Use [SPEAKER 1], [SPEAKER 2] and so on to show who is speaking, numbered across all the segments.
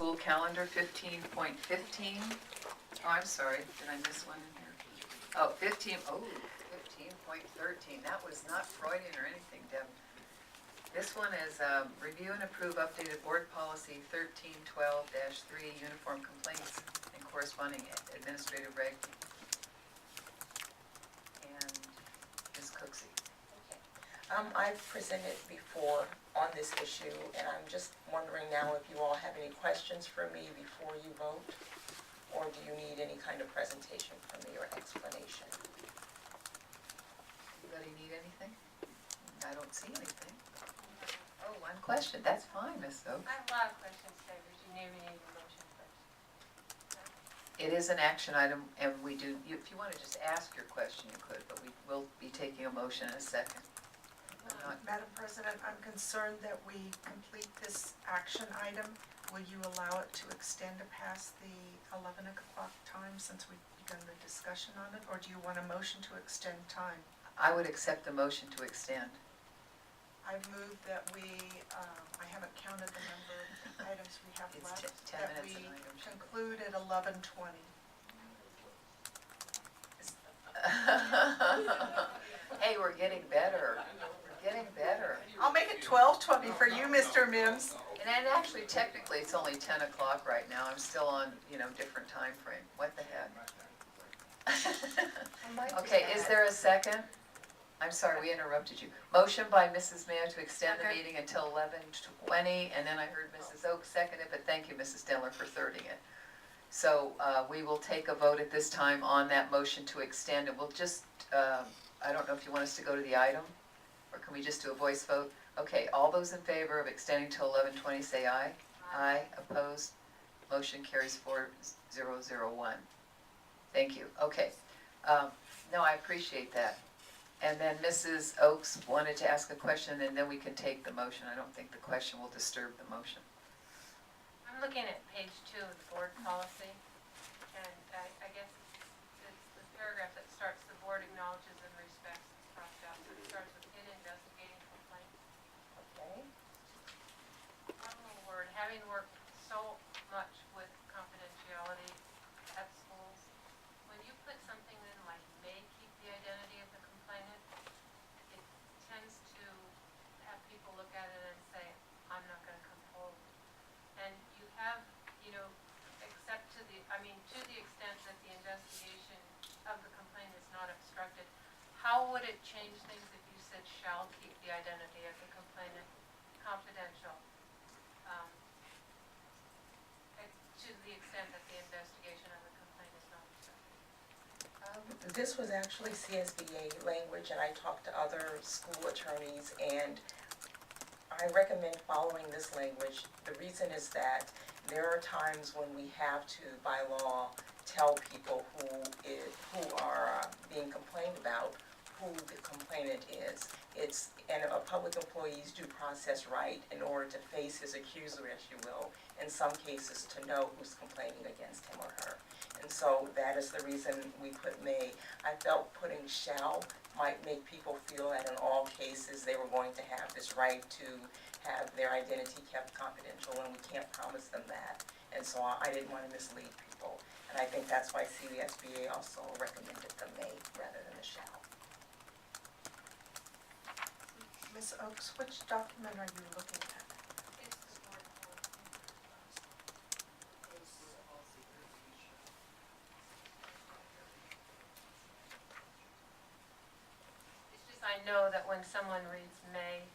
[SPEAKER 1] school calendar, 15.15. Oh, I'm sorry, did I miss one in here? Oh, 15.13. That was not Freudian or anything, Deb. This one is review and approve updated board policy 1312-3, uniform complaints and corresponding administrative reg. And Ms. Cooksey.
[SPEAKER 2] I've presented before on this issue, and I'm just wondering now if you all have any questions for me before you vote, or do you need any kind of presentation from me or explanation?
[SPEAKER 1] Anybody need anything? I don't see anything. Oh, one question. That's fine, Ms. Oak.
[SPEAKER 3] I have a lot of questions, Dave. You need a motion first.
[SPEAKER 1] It is an action item, and we do, if you want to just ask your question, you could, but we will be taking a motion in a second.
[SPEAKER 4] Madam President, I'm concerned that we complete this action item. Will you allow it to extend to past the 11 o'clock time since we've begun the discussion on it? Or do you want a motion to extend time?
[SPEAKER 1] I would accept the motion to extend.
[SPEAKER 4] I move that we, I haven't counted the number of items we have
[SPEAKER 1] It's
[SPEAKER 4] left,
[SPEAKER 1] 10
[SPEAKER 4] that
[SPEAKER 1] minutes
[SPEAKER 4] we
[SPEAKER 1] an item.
[SPEAKER 4] conclude at 11:20.
[SPEAKER 1] Hey, we're getting better. We're getting better.
[SPEAKER 4] I'll make it 12:20 for you, Mr. Mims.
[SPEAKER 1] And then actually, technically, it's only 10 o'clock right now. I'm still on, different time frame. What the heck? Okay, is there a second? I'm sorry, we interrupted you. Motion by Mrs. Mayo to extend the meeting until 11:20, and then I heard Mrs. Oak second it, but thank you, Mrs. Dendler, for thirding it. So we will take a vote at this time on that motion to extend, and we'll just, I don't know if you want us to go to the item, or can we just do a voice vote? Okay, all those in favor of extending till 11:20, say aye. Aye. Opposed? Motion carries 4001. Thank you. Okay. No, I appreciate that. And then Mrs. Oakes wanted to ask a question, and then we can take the motion. I don't think the question will disturb the motion.
[SPEAKER 3] I'm looking at page 2 of the board policy, and I guess it's the paragraph that starts, the board acknowledges and respects, it's crossed out, so it starts with in investigating complaints.
[SPEAKER 2] Okay.
[SPEAKER 3] One little word, having worked so much with confidentiality at schools, when you put something in like may keep the identity of the complainant, it tends to have people look at it and say, I'm not going to come forward. And you have, except to the extent that the investigation of the complaint is not obstructed, how would it change things if you said shall keep the identity of the complainant confidential? To the extent that the investigation of the complaint is not obstructed.
[SPEAKER 2] This was actually CSBA language, and I talked to other school attorneys, and I recommend following this language. The reason is that there are times when we have to, by law, tell people who are being complained about who the complainant is. It's a public employee's due process right in order to face his accuser, as you will, in some cases to know who's complaining against him or her. And so that is the reason we put may. I felt putting shall might make people feel that in all cases they were going to have this right to have their identity kept confidential, and we can't promise them that. And so I didn't want to mislead people. And I think that's why CSBA also recommended the may rather than the shall.
[SPEAKER 4] Ms. Oakes, which document are you looking at?
[SPEAKER 3] It's the board policy. It's just I know that when someone reads may,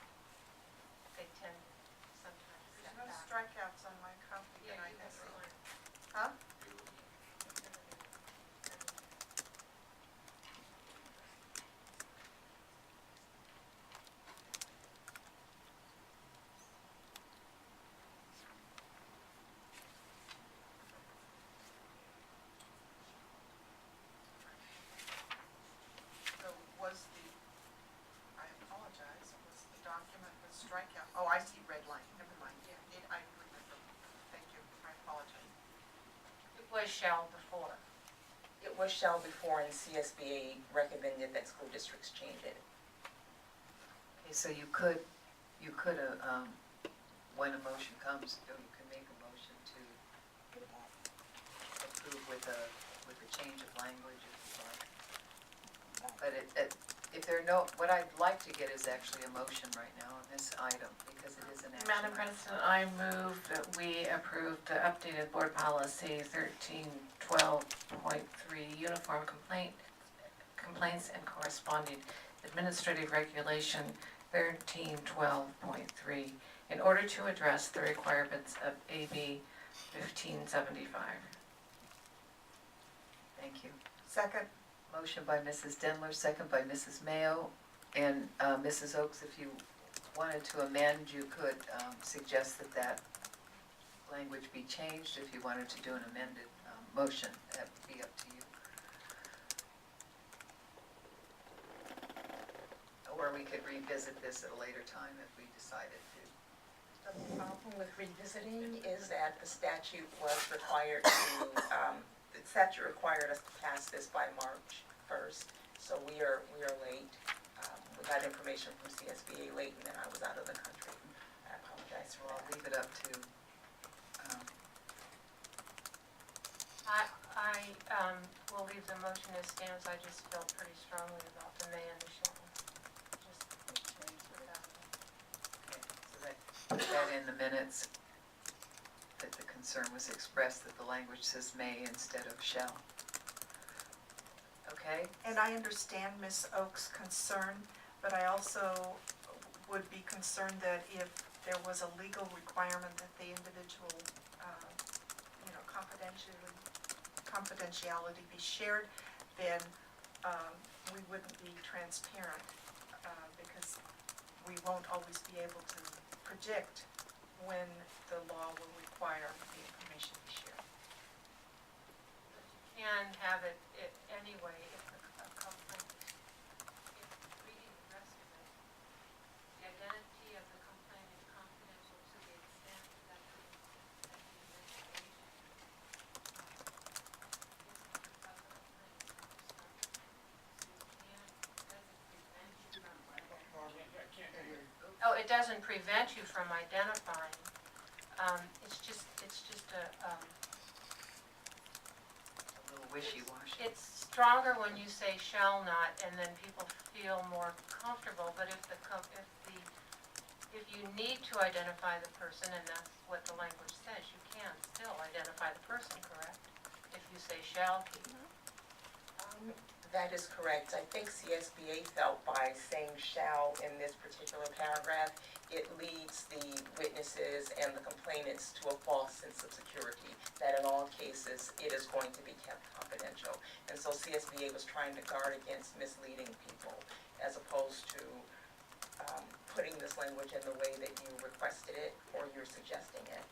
[SPEAKER 3] they tend sometimes to
[SPEAKER 4] There's
[SPEAKER 3] step
[SPEAKER 4] no
[SPEAKER 3] back.
[SPEAKER 4] strikeouts on my copy
[SPEAKER 3] Yeah,
[SPEAKER 4] that I
[SPEAKER 3] you
[SPEAKER 4] can
[SPEAKER 3] have
[SPEAKER 4] see.
[SPEAKER 3] one.
[SPEAKER 4] Huh? So I apologize, was the document with strikeout? Oh, I see red line, never mind. I remember. Thank you, I apologize.
[SPEAKER 3] It was shall before.
[SPEAKER 2] It was shall before, and CSBA recommended that school districts change it.
[SPEAKER 1] Okay, so you could, when a motion comes, you can make a motion to the change of language if you'd like. But if there are no, what I'd like to get is actually a motion right now on this item, because it is an action
[SPEAKER 5] Madam
[SPEAKER 1] item.
[SPEAKER 5] President, I move that we approve the updated board policy 1312.3, uniform complaints and corresponding administrative regulation 1312.3, in order to address the requirements of AB 1575.
[SPEAKER 1] Thank you.
[SPEAKER 4] Second,
[SPEAKER 1] Motion by Mrs. Denler, second by Mrs. Mayo. And Mrs. Oaks, if you wanted to amend, you could suggest that language be changed. If you wanted to do an amended motion, that would be up to you. Or we could revisit this at a later time if we decided to.
[SPEAKER 2] The problem with revisiting is that the statute was required to, the statute required us to pass this by March 1st, so we are late. We got information from CSBA late, and then I was out of the country. I apologize
[SPEAKER 1] So
[SPEAKER 2] for
[SPEAKER 1] I'll
[SPEAKER 2] that.
[SPEAKER 1] leave it up to,
[SPEAKER 3] I will leave the motion as stands. I just felt pretty strongly about the may and the shall. Just change without.
[SPEAKER 1] okay, so that, put that in the minutes, that the concern was expressed that the language says may instead of shall. Okay?
[SPEAKER 4] and I understand Ms. Oak's concern, but I also would be concerned that if there was a legal requirement that the individual, confidentiality be shared, then we wouldn't be transparent, because we won't always be able to predict when the law will require the information to be shared.
[SPEAKER 3] You can have it anyway if a complaint, if reading the rest of it, the identity of the complaint is confidential to the extent that the investigation is because of Oh, it doesn't prevent you from identifying. It's just a,
[SPEAKER 1] A little wishy-washy.
[SPEAKER 3] it's stronger when you say shall not, and then people feel more comfortable, but if you need to identify the person, and that's what the language says, you can still identify the person, correct? If you say shall keep.
[SPEAKER 2] That is correct. I think CSBA felt by saying shall in this particular paragraph, it leads the witnesses and the complainants to a false sense of security, that in all cases, it is going to be kept confidential. And so CSBA was trying to guard against misleading people, as opposed to putting this language in the way that you requested it or you're suggesting it.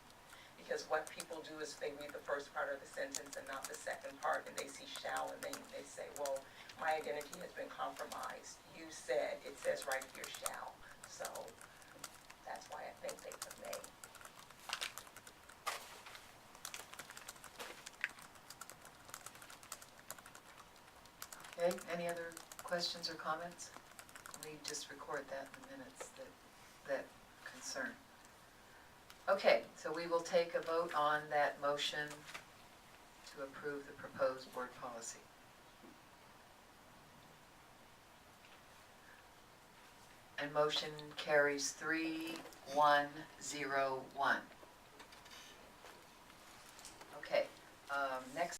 [SPEAKER 2] Because what people do is they read the first part of the sentence and not the second part, and they see shall, and they say, well, my identity has been compromised. You said, it says right here shall. So that's why I think they put may.
[SPEAKER 1] Okay, any other questions or comments? We just record that in the minutes, that concern. Okay, so we will take a vote on that motion to approve the proposed board policy. And motion carries 3-1-0-1.